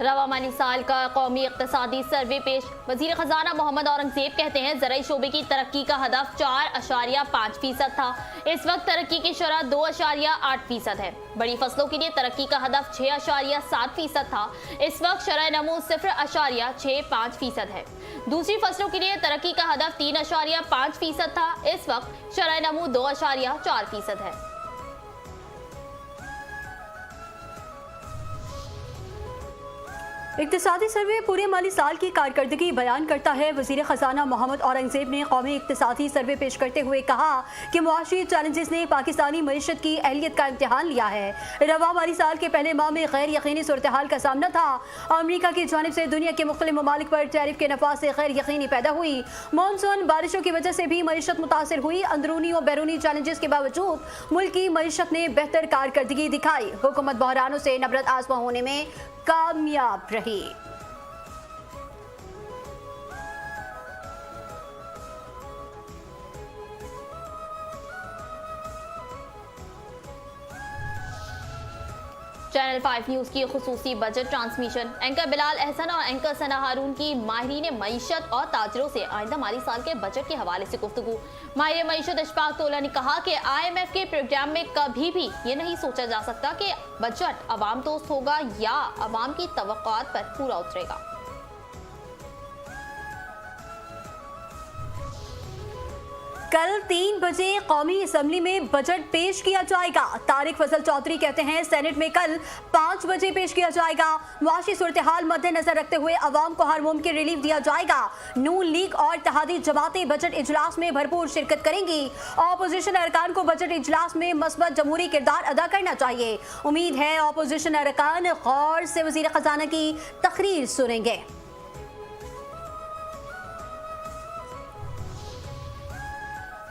रवा माली साल का कौमी इक्तिसादी सर्वे पेश। वजीर खजाना मोहम्मद औरंगजेब कहते हैं ज़राई शोबे की तरक्की का हदफ 4.5% था। इस वक्त तरक्की की शरह 2.8% है। बड़ी फसलों के लिए तरक्की का हदफ 6.7% था। इस वक्त शरह नमू 0.65% है। दूसरी फसलों के लिए तरक्की का हदफ 3.5% था। इस वक्त शरह नमू 2.4% है। इक्तिसादी सर्वे पूरे माली साल की कारकर्दगी बयान करता है। वजीर खजाना मोहम्मद औरंगजेब ने कौमी इक्तिसादी सर्वे पेश करते हुए कहा कि मुआशी चैलेंजेस ने पाकिस्तानी मईशत की अहलियत का इम्तिहान लिया है। रवा माली साल के पहले माह में गैर यकीनी सूरत हाल का सामना था। अमरीका की जानिब से दुनिया के मुख्तलिफ ममालिक पर टैरिफ के नफाज से गैर यकीनी पैदा हुई। मानसून बारिशों की वजह से भी मईशत मुतासर हुई। अंदरूनी और बैरूनी चैलेंजेस के बावजूद मुल्क की मईशत ने बेहतर कारकर्दगी दिखाई। हुकूमत बहरानों से नबरत आज़मा होने में कामयाब रही। चैनल 5 न्यूज की खुसूसी budget transmission. Anchor Bilal Ahsan और एंकर सना हारून की माहिरीन मईशत और ताजरों से आइंदा माली साल के बजट के हवाले से गुफ्तगू। माहिर मईशत इशफाक तोला ने कहा कि IMF के प्रोग्राम में कभी भी ये नहीं सोचा जा सकता कि बजट अवाम दोस्त होगा या अवाम की तवक्कुआत पर पूरा उतरेगा। कल 3 बजे कौमी असम्बली में बजट पेश किया जाएगा। तारिक फजल चौधरी कहते हैं सेनेट में कल 5 बजे पेश किया जाएगा। मुआशी सूरत हाल मद्देनजर रखते हुए अवाम को हर मुमकिन रिलीफ दिया जाएगा। नून लीग और इत्तेहादी जमातें बजट इजलास में भरपूर शिरकत करेंगी। ऑपोजिशन अरकान को बजट इजलास में मस्बत जमहूरी किरदार अदा करना चाहिए। उम्मीद है ऑपोजिशन अरकान गौर से वजीर खजाना की तकरीर सुनेंगे।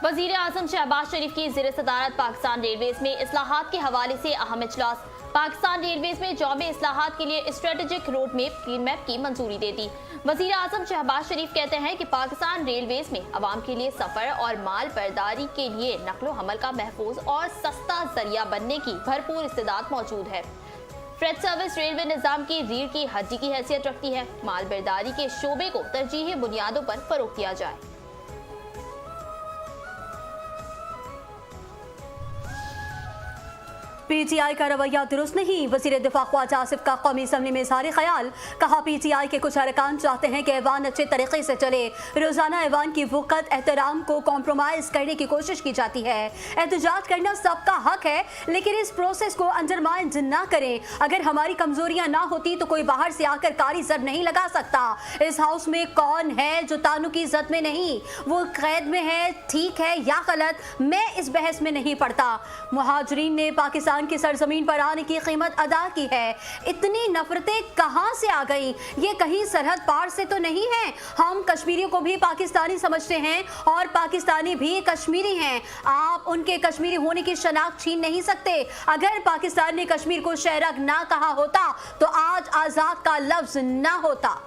वजीर आजम शहबाज शरीफ की ज़ेर सदारत पाकिस्तान रेलवेज में इस्लाहात के हवाले से अहम इजलास। पाकिस्तान रेलवेज में जौमे इस्लाहात के लिए स्ट्रेटेजिक रोड मैप की मंजूरी दे दी। वजीर आजम शहबाज शरीफ कहते हैं कि पाकिस्तान रेलवेज में अवाम के लिए सफर और माल बर्दारी के लिए नकलो हमल का महफूज और सस्ता जरिया बनने की भरपूर इस्तेदाद मौजूद है। फ्रेट सर्विस रेलवे निज़ाम की रीढ़ की हड्डी की हैसियत रखती है। माल बर्दारी के शोबे को तरजीही बुनियादों पर फरोग दिया जाए। PTI का रवैया दुरुस्त नहीं। वज़ीर दिफा ख्वाजा आसिफ का कौमी असम्बली में इज़हार ख्याल। कहा PTI के कुछ अरकान चाहते हैं कि ऐवान अच्छे तरीके से चले। रोजाना ऐवान की वक़्त एहतराम को कॉम्प्रोमाइज़ करने की कोशिश की जाती है। एहतजाज करना सबका हक है, लेकिन इस प्रोसेस को अंडरमाइन ना करें। अगर हमारी कमजोरियां ना होती तो कोई बाहर से आकर कारी जद नहीं लगा सकता। इस हाउस में कौन है जो तानु की जद में नहीं, वो कैद में है, ठीक है या गलत, मैं इस बहस में नहीं पड़ता। मुहाजिरीन ने पाकिस्तान की सरजमीन पर आने की कीमत अदा की है। इतनी नफरतें कहां से आ गई? ये कहीं सरहद पार से तो नहीं है। हम कश्मीरियों को भी पाकिस्तानी समझते हैं और पाकिस्तानी भी कश्मीरी हैं। आप उनके कश्मीरी होने की शनाख्त छीन नहीं सकते। अगर पाकिस्तान ने कश्मीर को शहरक ना कहा होता तो आज आजाद का लफ्ज ना होता।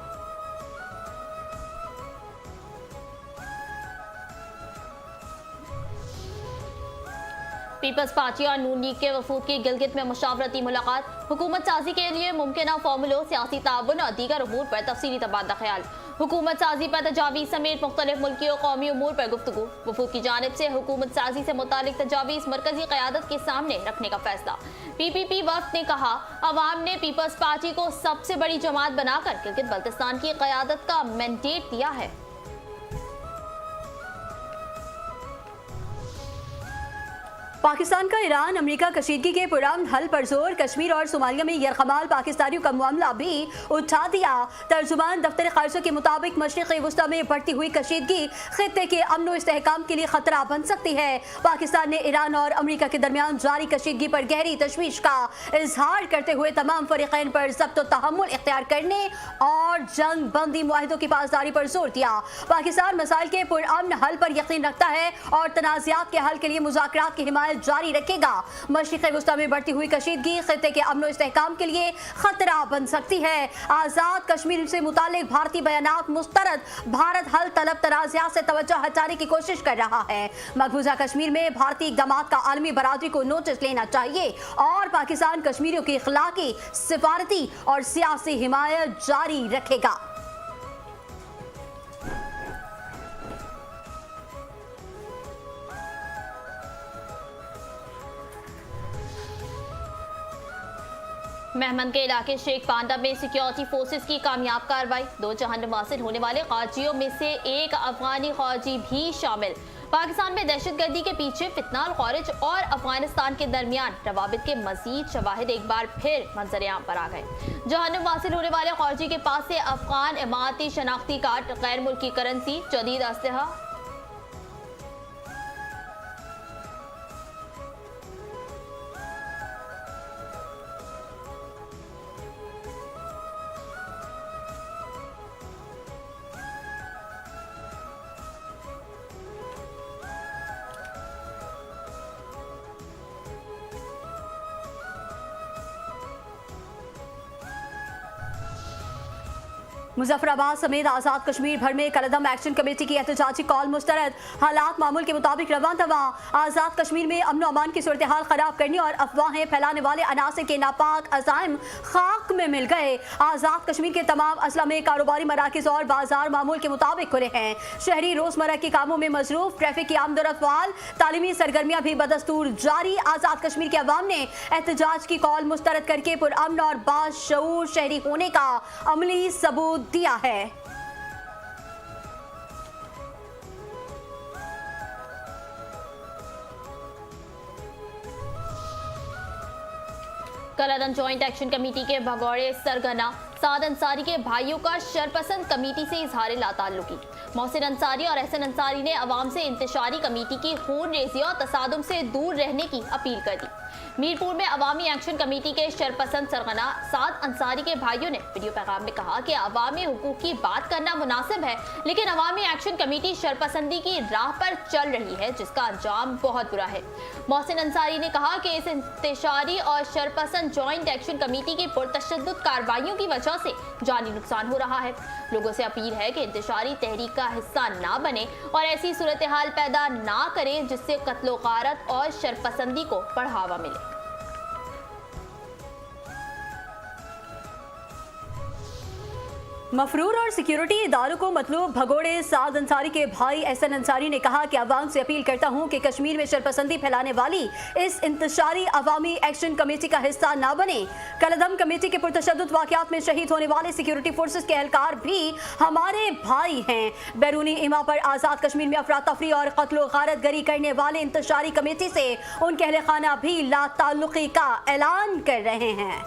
पीपल्स पार्टी और नून लीग के वफूद की गिलगित में मुशावरती मुलाकात। हुकूमत साजी के लिए मुमकिन फार्मूलों, सियासी ताउन और दीगर उमूर पर तफसीली तबादला ख्याल। हुकूमत साजी पर तजावीज़ समेत मुख्तलिफ मुल्की और कौमी उमूर पर गुफ्तगू। वफूद की जानिब से हुकूमत साजी से मुतालिक तजावीज़ मरकजी क़यादत के सामने रखने का फैसला। PPP वफ्द ने कहा अवाम ने पीपल्स पार्टी को सबसे बड़ी जमात बनाकर गिलगित बल्तिस्तान की क़यादत का मैंडेट दिया है। पाकिस्तान का ईरान अमेरिका कशीदगी के पुरअमन हल पर जोर। कश्मीर और सोमालिया में यरगमाल पाकिस्तानियों का मामला भी उठा दिया। तर्जुमान दफ्तर खारजा के मुताबिक मशरिक़ी वुस्ता में बढ़ती हुई कशीदगी खित्ते के अमन व इस्तेहकाम के लिए खतरा बन सकती है। पाकिस्तान ने ईरान और अमेरिका के दरमियान जारी कशीदगी पर गहरी तशवीश का इजहार करते हुए तमाम फरीक़ैन पर ज़ब्त व तहम्मुल इख्तियार करने और जंग बंदी मुआहिदों की पासदारी पर जोर दिया। पाकिस्तान मसाइल के पुरअमन हल पर यकीन रखता है और तनाज़ात के हल के लिए मुज़ाकरात की हिमायत हिमायत जारी रखेगा। मशरिक़ वस्ता में बढ़ती हुई कशीदगी खित्ते के अमन और इस्तेहकाम के लिए खतरा बन सकती है। आज़ाद कश्मीर से मुतालिक भारतीय बयानात मुस्तरद, भारत हल तलब तनाज़ात से तवज्जो हटाने की कोशिश कर रहा है। मकबूजा कश्मीर में भारतीय इक़दामात का आलमी बरादरी को नोटिस लेना चाहिए और पाकिस्तान कश्मीरियों की इखलाकी, सिफारती और सियासी हिमायत जारी रखेगा। मेहमन के इलाके शेख पांडा में सिक्योरिटी फोर्सेस की कामयाब कार्रवाई, 2 जहन्नुम हासिल होने वाले फौजियों में से एक अफगानी फौजी भी शामिल। पाकिस्तान में दहशतगर्दी के पीछे फितना अल खारिज और अफगानिस्तान के दरमियान रवाबित के मजीद शवाहिद एक बार फिर मंजर-ए-आम पर आ गए। जहन्नुम हासिल होने वाले फौजी के पास से अफगान इमारती शनाख्ती कार्ड, गैर मुल्की करेंसी, जदीद असलहा, मुजफ्फराबाद समेत आज़ाद कश्मीर भर में कलदम एक्शन कमेटी की एहतजाजी कॉल मुस्तरद, हालात मामूल के मुताबिक रवां दवा। आज़ाद कश्मीर में अमन अमान की सूरत हाल खराब करने और अफवाहें फैलाने वाले अनासर के नापाक अज़ाइम खाक में मिल गए। आज़ाद कश्मीर के तमाम अजला में कारोबारी मराकिज और बाजार मामूल के मुताबिक खुले हैं। शहरी रोजमर्रा के कामों में मसरूफ, ट्रैफिक की आमदोरफ्त फाल, तालीमी सरगर्मियां भी बदस्तूर जारी। आज़ाद कश्मीर के अवाम ने एहतजाज की कॉल मुस्तरद करके पुरअमन और बाशऊर शहरी होने का अमली सबूत दिया है। कलदम जॉइंट एक्शन कमेटी के भगौड़े सरगना साद अंसारी के भाइयों का शरपसंद कमेटी से इजहार लाताल्लुकी। मोहसिन अंसारी और एहसन अंसारी ने अवाम से इंतशारी कमेटी की खून रेजी और तसादुम से दूर रहने की अपील कर दी। मीरपुर में अवामी एक्शन कमेटी के शरपसंद सरगना साद अंसारी के भाइयों ने वीडियो पैगाम में कहा कि अवामी हुकूक की बात करना मुनासिब है, लेकिन अवामी एक्शन कमेटी शरपसंदी की राह पर चल रही है, जिसका अंजाम बहुत बुरा है। मोहसिन अंसारी ने कहा कि इस इंतशारी और शरपसंद जॉइंट एक्शन कमेटी की पुरतशद्दुद कार्रवाइयों की वजह से जानी नुकसान हो रहा है। लोगों से अपील है कि इंतशारी तहरीक का हिस्सा ना बने और ऐसी सूरत हाल पैदा ना करें जिससे कत्लो गारत और शरपसंदी को बढ़ावा मिले। मफरूर और सिक्योरिटी इदारों को मतलूब भगोड़े साद अंसारी के भाई एहसन अंसारी ने कहा कि अवाम से अपील करता हूं कि कश्मीर में शरपसंदी फैलाने वाली इस इंतशारी अवामी एक्शन कमेटी का हिस्सा ना बने। कलदम कमेटी के पुरतशद्दुद वाक़यात में शहीद होने वाले सिक्योरिटी फोर्सेस के एहलकार भी हमारे भाई हैं। बैरूनी इमा पर आज़ाद कश्मीर में अफरा तफरी और कत्लो गारत गरी करने वाले इंतशारी कमेटी से उनके अहले खाना भी लाताल्लुकी का ऐलान कर रहे हैं।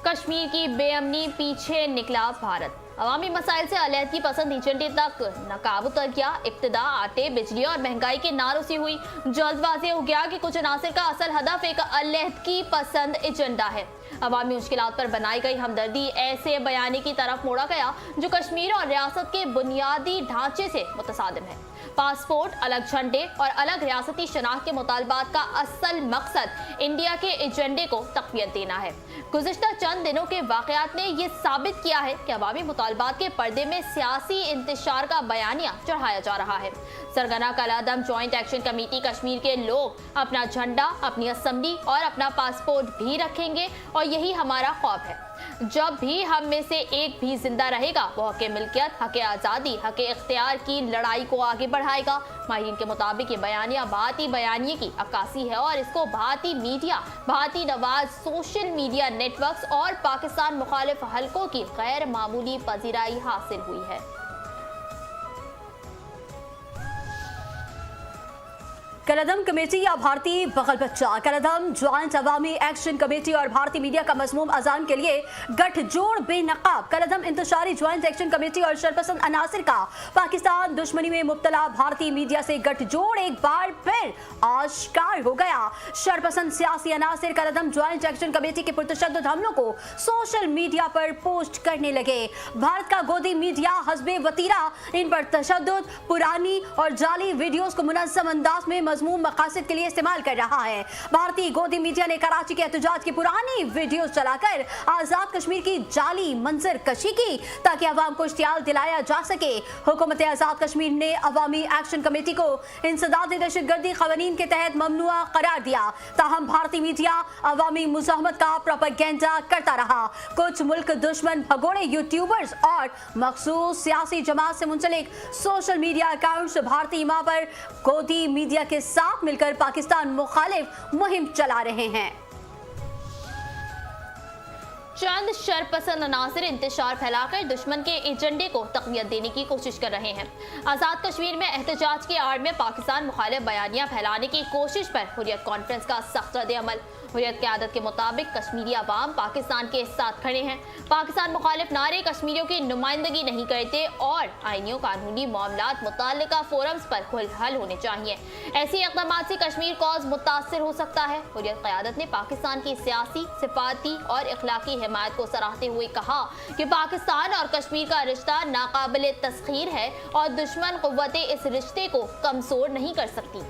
कश्मीर की बेअमनी पीछे निकला भारत, अवामी मसाइल से अलहदगी पसंद एजेंडे तक नकाब उतर गया। इब्तिदा आटे, बिजली और महंगाई के नारों से हुई जल्दबाजी हो गया कि कुछ अनासर का असल हदफ एक अलहदगी पसंद एजेंडा है। अवामी मुश्किलात पर बनाई गई हमदर्दी ऐसे बयानी की तरफ मोड़ा गया जो कश्मीर और रियासत के बुनियादी ढांचे से मुतसादिम है। पासपोर्ट, अलग झंडे और अलग रियासती शनाख्त के मुतालबात का असल मकसद इंडिया के एजेंडे को तक़वियत देना है। गुज़िश्ता चंद दिनों के वाक़यात ने यह साबित किया है कि अवामी मुतालबात के पर्दे में सियासी इंतशार का बयानिया चढ़ाया जा रहा है। सरगना कलदम जॉइंट एक्शन कमेटी कश्मीर के लोग अपना झंडा, अपनी असम्बली और अपना पासपोर्ट भी रखेंगे और यही हमारा ख्वाब है। जब भी हम में से एक भी जिंदा रहेगा वो हक़ मिल्कियत, हक़ आज़ादी, हक़ इख्तियार की लड़ाई को आगे बढ़ाएगा। माहिरीन के मुताबिक ये बयानिया भारतीय बयानिए की अक्कासी है और इसको भारतीय मीडिया, भारतीय नवाज सोशल मीडिया नेटवर्क्स और पाकिस्तान मुखालिफ हलकों की गैर मामूली पजीराई हासिल हुई है। कलअदम कमेटी या भारतीय बगल बच्चा। कलअदम ज्वाइंट अवामी एक्शन कमेटी और भारतीय मीडिया का मजमूम अजान के लिए गठजोड़ बेनकाब। कलअदम इंतशारी ज्वाइंट एक्शन कमेटी और शरपसंद अनासिर का पाकिस्तान दुश्मनी में मुब्तला भारतीय मीडिया से गठजोड़ एक बार फिर आश्कार हो गया। शरपसंद सियासी अनासिर कलअदम ज्वाइंट एक्शन कमेटी के पुरतशद्दुद हमलों को सोशल मीडिया पर पोस्ट करने लगे। भारत का गोदी मीडिया हस्बे वतीरा इन पर तशद्दुद, पुरानी और जाली वीडियोस को मुनज़्ज़म अंदाज में मजमूम मकासद के लिए इस्तेमाल कर रहा है। भारतीय गोदी मीडिया ने कराची के एहतजाज की पुरानी वीडियोस चलाकर आजाद कश्मीर की जाली मंजर कशी की ताकि अवाम को इश्तियाल दिलाया जा सके। हुकूमत आजाद कश्मीर ने अवामी एक्शन कमेटी को इंसदाद दहशतगर्दी कवानीन के तहत ममनुआ करार दिया। ताहम भारतीय मीडिया अवामी मुज़ाहमत का प्रोपेगेंडा करता रहा। कुछ मुल्क दुश्मन भगोड़े यूट्यूबर्स और मखसूस सियासी जमात से मुंसलिक सोशल मीडिया अकाउंट्स भारतीय माँ पर गोदी मीडिया के साथ मिलकर पाकिस्तान मुखालिफ मुहिम चला रहे हैं। चंद शरपसंद अनासिर इंतशार फैलाकर दुश्मन के एजेंडे को तक़वियत देने की कोशिश कर रहे हैं। आज़ाद कश्मीर में एहतजाज की आड़ में पाकिस्तान मुखालिफ बयानियां फैलाने की कोशिश पर हुर्रियत कॉन्फ्रेंस का सख्त रद्द-ए-अमल। हुर्रियत की आदत के मुताबिक कश्मीरी अवाम पाकिस्तान के साथ खड़े हैं। पाकिस्तान मुखालिफ नारे कश्मीरियों की नुमाइंदगी नहीं करते और आईनी कानूनी मामलात मुताल्लिका फोरम्स पर हल होने चाहिए। ऐसी इक़दामात से कश्मीर कॉज मुतासर हो सकता है। हुर्रियत क़यादत ने पाकिस्तान की सियासी, सिफाती और इखलाकी हिमायत को सराहते हुए कहा कि पाकिस्तान और कश्मीर का रिश्ता नाकाबिले तस्खीर है और दुश्मन क़ुव्वतें इस रिश्ते को कमजोर नहीं कर सकती।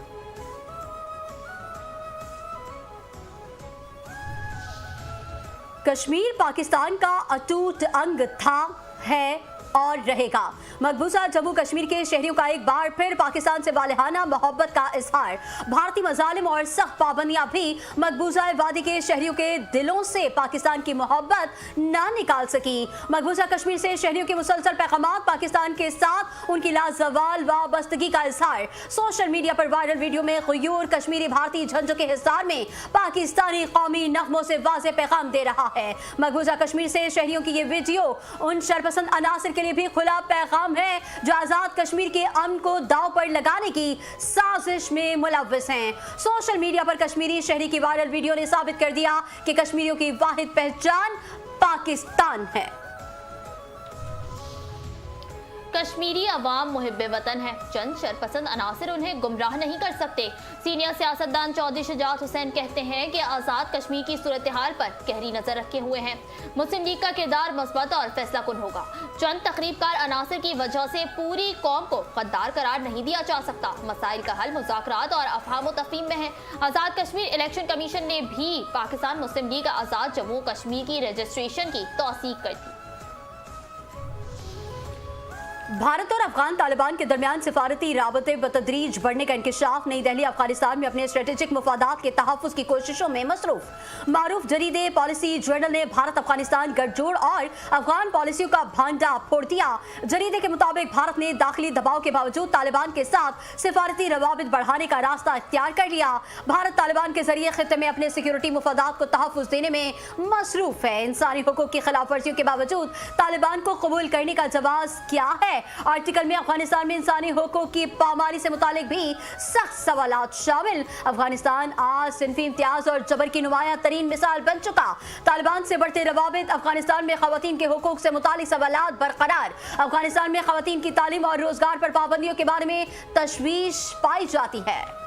कश्मीर पाकिस्तान का अटूट अंग था, है और रहेगा। मकबूजा जम्मू कश्मीर के शहरियों का एक बार फिर पाकिस्तान से वालिहाना मोहब्बत का इजहार। भारतीय मजालिम और सख्त पाबंदियां भी मकबूजा वादी के शहरियों के दिलों से पाकिस्तान की मोहब्बत ना निकाल सकी। मकबूजा कश्मीर से शहरियों के मुसलसल पैगामात पाकिस्तान के साथ उनकी लाजवाल वाबस्तगी का इजहार। सोशल मीडिया पर वायरल वीडियो में ग़यूर कश्मीरी भारतीय झंडों के हिसार में पाकिस्तानी कौमी नगमों से वाज़ेह पैगाम दे रहा है। मकबूजा कश्मीर से शहरियों की ये वीडियो उन शरपसंद अनासिर के लिए भी खुला पैगाम है जो आजाद कश्मीर के अमन को दांव पर लगाने की साजिश में मुलव्विस हैं। सोशल मीडिया पर कश्मीरी शहरी की वायरल वीडियो ने साबित कर दिया कि कश्मीरियों की वाहिद पहचान पाकिस्तान है। कश्मीरी अवाम मुहिब्बे वतन है। चंद शरपसंद अनासिर उन्हें गुमराह नहीं कर सकते। सीनियर सियासतदान चौधरी शुजात हुसैन कहते हैं कि आज़ाद कश्मीर की सूरत हाल पर गहरी नजर रखे हुए हैं। मुस्लिम लीग का किरदार मस्बत और फैसलाकुन होगा। चंद तकरीबकार अनासिर की वजह से पूरी कौम को गद्दार करार नहीं दिया जा सकता। मसाइल का हल मुज़ाकरात और अफ़हाम तफ़हीम में है। आज़ाद कश्मीर इलेक्शन कमीशन ने भी पाकिस्तान मुस्लिम लीग आज़ाद जम्मू कश्मीर की रजिस्ट्रेशन की तौसीक कर दी। भारत और अफगान तालिबान के दरमियान सिफारती राबते बतदरीज बढ़ने का इंकिशाफ। नई दिल्ली अफगानिस्तान में अपने स्ट्रेटेजिक मुफादात के तहफ़्फ़ुज़ की कोशिशों में मसरूफ। मारूफ जरीदे पॉलिसी जर्नल ने भारत अफगानिस्तान गठजोड़ और अफगान पॉलिसियों का भांडा फोड़ दिया। जरीदे के मुताबिक भारत ने दाखिली दबाव के बावजूद तालिबान के साथ सिफारती रवाबित बढ़ाने का रास्ता इख्तियार कर लिया। भारत तालिबान के जरिए खित्ते में अपने सिक्योरिटी मुफादात को तहफ़्फ़ुज़ देने में मसरूफ है। इंसानी हुकूक की खिलाफ वर्जियों के बावजूद तालिबान को कबूल करने का जवाब क्या है? आर्टिकल में अफगानिस्तान में इंसानी हुकूक की पामारी से मुतालिक भी सख्त सवालात शामिल। अफगानिस्तान आज सिनफी इम्तियाज और जबर की नुमाया तरीन मिसाल बन चुका। तालिबान से बढ़ते रवाबित। अफगानिस्तान में खवातीन के हुकूक से मुतालिक सवालात बरकरार। अफगानिस्तान में खवातीन की तालीम और रोजगार पर पाबंदियों के बारे में तशवीश पाई जाती है।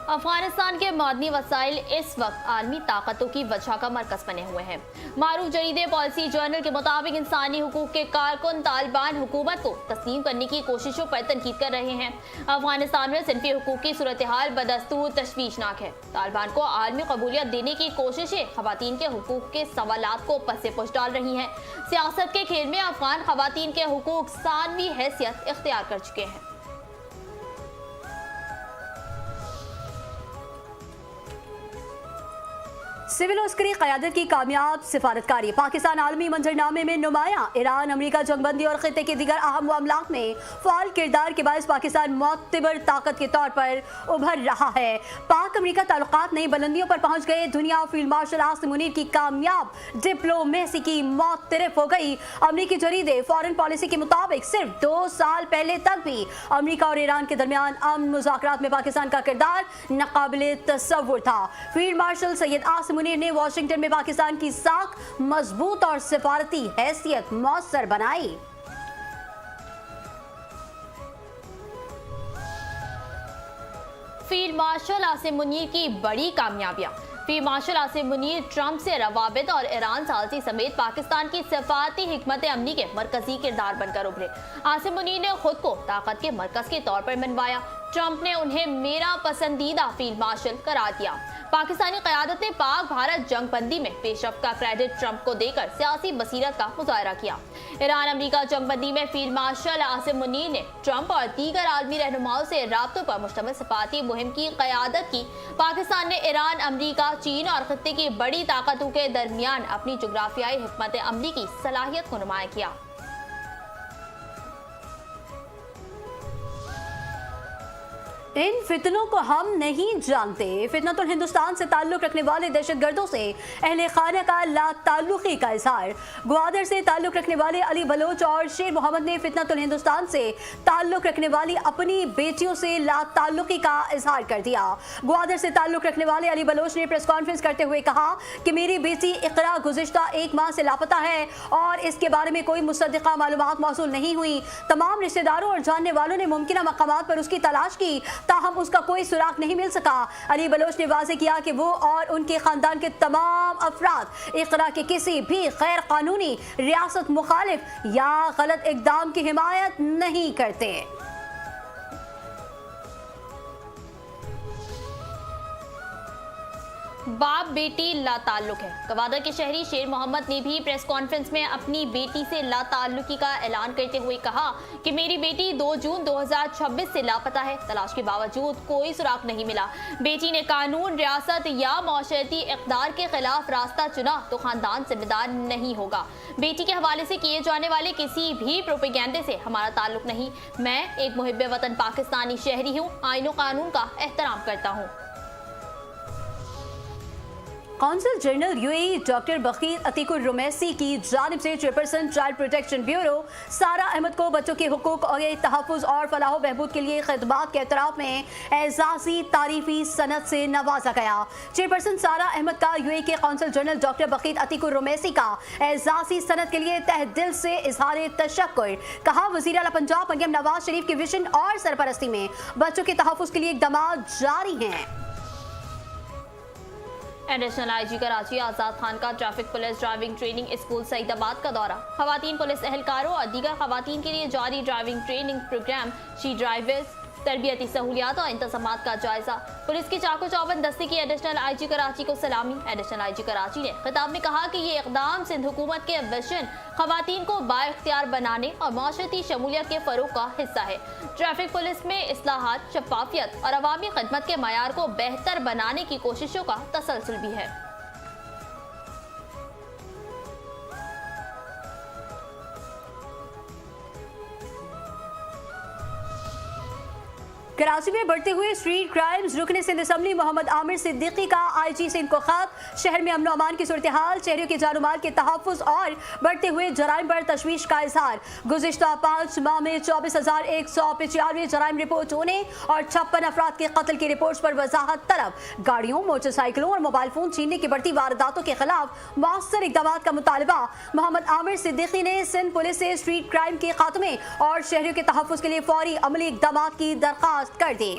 अफगानिस्तान के मादनी वसाइल इस वक्त आलमी ताकतों की वजह का मरकज बने हुए हैं। मारूफ जरीदे पॉलिसी जर्नल के मुताबिक इंसानी हुकूक के कारकुन तालिबान हुकूमत को तस्लीम करने की कोशिशों पर तनकीद कर रहे हैं। अफगानिस्तान में सिनफी हुकूक की सूरत हाल बदस्तूर तशवीशनाक है। तालिबान को आलमी कबूलियत देने की कोशिशें खवातीन के हुकूक के सवालात को पसे पुश डाल रही हैं। सियासत के खेल में अफगान खवातीन के हुकूक सानवी हैसियत इख्तियार कर चुके हैं। सिविल अस्करी क़यादत की कामयाब सिफारतकारी। पाकिस्तान आलमी मंजरनामे में नुमाया। ईरान अमरीका जंगबंदी और खित्ते के दीगर अहम मामलात में फ़ाल किरदार के बायस पाकिस्तान मोतबर ताकत के तौर पर उभर रहा है। पाक अमरीका ताल्लुकात नई बुलंदियों पर पहुंच गए। दुनिया फील्ड मार्शल आसिम मुनीर की कामयाब डिप्लोमेसी की मौत हो गई। अमरीकी जरीदे फॉरेन पॉलिसी के मुताबिक सिर्फ 2 साल पहले तक भी अमरीका और ईरान के दरमियान अमन मुज़ाकरात में पाकिस्तान का किरदार नाकाबिले तसव्वुर था। फील्ड मार्शल सैयद आसिम मुनीर ने वाशिंगटन में पाकिस्तान की साख मजबूत और सिफारती हैसियत मौसर बनाई। फील्ड मार्शल आसिम मुनीर की बड़ी कामयाबियां। Field marshal Asim Munir Trump से रवाबित और ईरान सालसी समेत पाकिस्तान की सफारती हिकमत अमली के मरकजी किरदार बनकर उभरे। आसिम मुनीर ने खुद को ताकत के मरकज के तौर पर मनवाया। ट्रंप ने उन्हें मेरा पसंदीदा फील्ड मार्शल करार दिया। पाकिस्तानी क़यादत ने पाक भारत जंगबंदी में पेशरफ्त का क्रेडिट ट्रंप को देकर सियासी बसीरत का मुजाहरा किया। ईरान अमरीका जंगबंदी में फील्ड मार्शल आसिम मुनीर ने ट्रंप और दीगर आलमी रहनुमाओं से राब्तों पर मुश्तमिल सफारती मुहिम की क़यादत की। पाकिस्तान ने ईरान, अमरीका, चीन और खित्ते की बड़ी ताकतों के दरमियान अपनी जुग्राफियाई हिकमत अमली की सलाहियत को नुमाया किया। इन फितनों को हम नहीं जानते। फितनतुल हिंदुस्तान से ताल्लुक रखने वाले दहशतगर्दों से अहले खाना का ला ताल्लुकी का इजहार। ग्वादर से ताल्लुक रखने वाले अली बलोच और शेर मोहम्मद ने फितनतुल हिंदुस्तान से ताल्लुक रखने वाली अपनी बेटियों से ला ताल्लुकी का इजहार कर दिया। ग्वादर से ताल्लुक रखने वाले अली बलोच ने प्रेस कॉन्फ्रेंस करते हुए कहा कि मेरी बेटी इकरा गुज़िश्ता 1 माह से लापता है और इसके बारे में कोई मुसद्दिक़ा मालूमात मौसूल नहीं हुई। तमाम रिश्तेदारों और जानने वालों ने मुमकिन मकामात पर उसकी तलाश की, ताहम उसका कोई सुराग नहीं मिल सका। अली बलोच ने वाज़ेह किया कि वो और उनके खानदान के तमाम अफराद इक़रा के किसी भी गैर कानूनी, रियासत मुखालिफ या गलत इक़दाम की हिमायत नहीं करते। बाप बेटी लाताल्लुक है। गवादर के शहरी शेर मोहम्मद ने भी प्रेस कॉन्फ्रेंस में अपनी बेटी से लाताल्लुकी का ऐलान करते हुए कहा कि मेरी बेटी 2 जून 2026 से लापता है। तलाश के बावजूद कोई सुराग नहीं मिला। बेटी ने कानून, रियासत या मौशरती इक़दार के खिलाफ रास्ता चुना तो खानदान जिम्मेदार नहीं होगा। बेटी के हवाले से किए जाने वाले किसी भी प्रोपेगेंडे से हमारा ताल्लुक नहीं। मैं एक मुहिब्बे वतन पाकिस्तानी शहरी हूँ, आईन व कानून का एहतराम करता हूँ। कौंसल जनरल यूएई डॉक्टर बकीर अतीकुर रुमैसी की जानिब से चेयरपर्सन चाइल्ड प्रोटेक्शन ब्यूरो सारा अहमद को बच्चों के हुकूक और तहफ़्फ़ुज़ और फलाह बहबूद के लिए खिदमात के एतराफ़ में एज़ाज़ी तारीफ़ी सनद से नवाजा गया। चेयरपर्सन सारा अहमद का यूएई के कौंसल जनरल डॉक्टर बकीर अतीकुर रुमैसी का एज़ाज़ी सनद के लिए तहे दिल से इज़हार तशक्कुर। कहा, वज़ीर आला पंजाब मरियम नवाज शरीफ के विजन और सरपरस्ती में बच्चों के तहफ़्फ़ुज़ के लिए इक़दाम जारी हैं। एडिशनल आईजी कराची आजाद खान का traffic police driving training school Saeedabad का दौरा। खवातीन पुलिस एहलकारों और दीगर खवातीन के लिए जारी driving training program, she drivers, तरबियती सहूलियात और इंतजामात का जायजा। पुलिस की चाको चौबंद दस्ते की एडिशनल आईजी कराची को सलामी। एडिशनल आईजी कराची ने खिताब में कहा कि ये इकदाम सिंध हुकूमत के विजन खवातीन को बाइख्तियार बनाने और माशरती शमूलियत के फरोग का हिस्सा है। ट्रैफिक पुलिस में इस्लाहात, शफाफियत और अवामी खिदमत के मयार को बेहतर बनाने की कोशिशों का तसलसल भी है। कराची में बढ़ते हुए स्ट्रीट क्राइम्स, रुकने सिंध असम्बली मोहम्मद आमिर सिद्दीकी का आईजी सिंध को खत। शहर में अमन अमान की सूरत हाल, शहरियों के जानो माल के तहफ़्फ़ुज़ और बढ़ते हुए जराइम पर तशवीश का इजहार। गुज़िश्ता 5 माह में 24,195 जराइम रिपोर्ट होने और 56 अफराद के कत्ल की रिपोर्ट पर वजाहत तलब। गाड़ियों, मोटरसाइकिलों और मोबाइल फोन छीनने की बढ़ती वारदातों के खिलाफ मौसर इक़दामात का मुतालबा। मोहम्मद आमिर सिद्दीकी ने सिंध पुलिस से स्ट्रीट क्राइम के खात्मे और शहरियों के तहफ़्फ़ुज़ के लिए फौरी अमली इक़दामात की दरख्वास्त कर दी।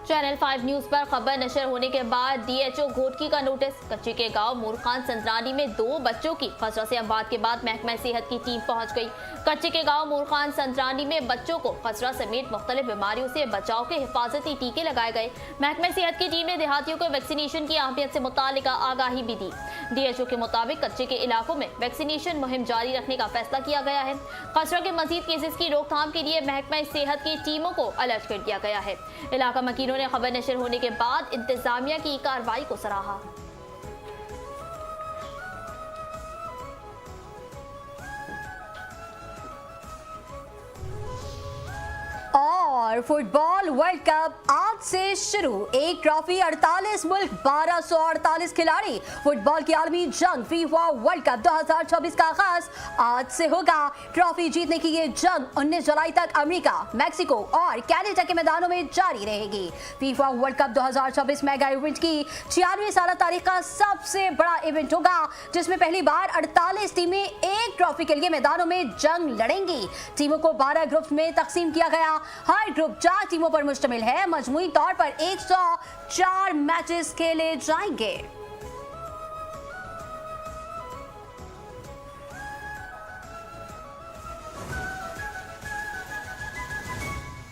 चैनल 5 न्यूज पर खबर नशर होने के बाद डीएचओ घोटकी का नोटिस। कच्ची के गांव मूरखान संतरानी में 2 बच्चों की खसरा से अमवात के बाद महकमा सेहत की टीम पहुंच गई। कच्ची के गांव मूरखान संतरानी में बच्चों को खसरा समेत मुख्तलिफ बीमारियों से बचाव के हिफाजती टीके लगाए गए। महकमा सेहत की टीम ने देहातियों को वैक्सीनेशन की अहमियत से मुतालिक आगाही भी दी। डीएचओ के मुताबिक कच्चे के इलाकों में वैक्सीनेशन मुहिम जारी रखने का फैसला किया गया है। खसरा के मजीद केसेस की रोकथाम के लिए महकमा सेहत की टीमों को अलर्ट कर दिया गया है। इलाका मकीनों ने खबर नशर होने के बाद इंतजामिया की कार्रवाई को सराहा। और फुटबॉल वर्ल्ड कप आज से शुरू। एक ट्रॉफी, 48 मुल्क, 1248 खिलाड़ी। फुटबॉल की आलमी जंग फीफा वर्ल्ड कप 2024 का आगाज आज से होगा। ट्रॉफी जीतने की ये जंग 19 जुलाई तक अमेरिका, मैक्सिको और कनाडा के मैदानों में जारी रहेगी। FIFA world cup 2024 mega event की 96 साल तारीख का सबसे बड़ा इवेंट होगा, जिसमें पहली बार 48 टीमें एक ट्रॉफी के लिए मैदानों में जंग लड़ेंगी। टीमों को 12 ग्रुप में तकसीम किया गया। हर ग्रुप 4 टीमों पर मुश्तमिल है। मजमूई तौर पर 104 मैचेस खेले जाएंगे।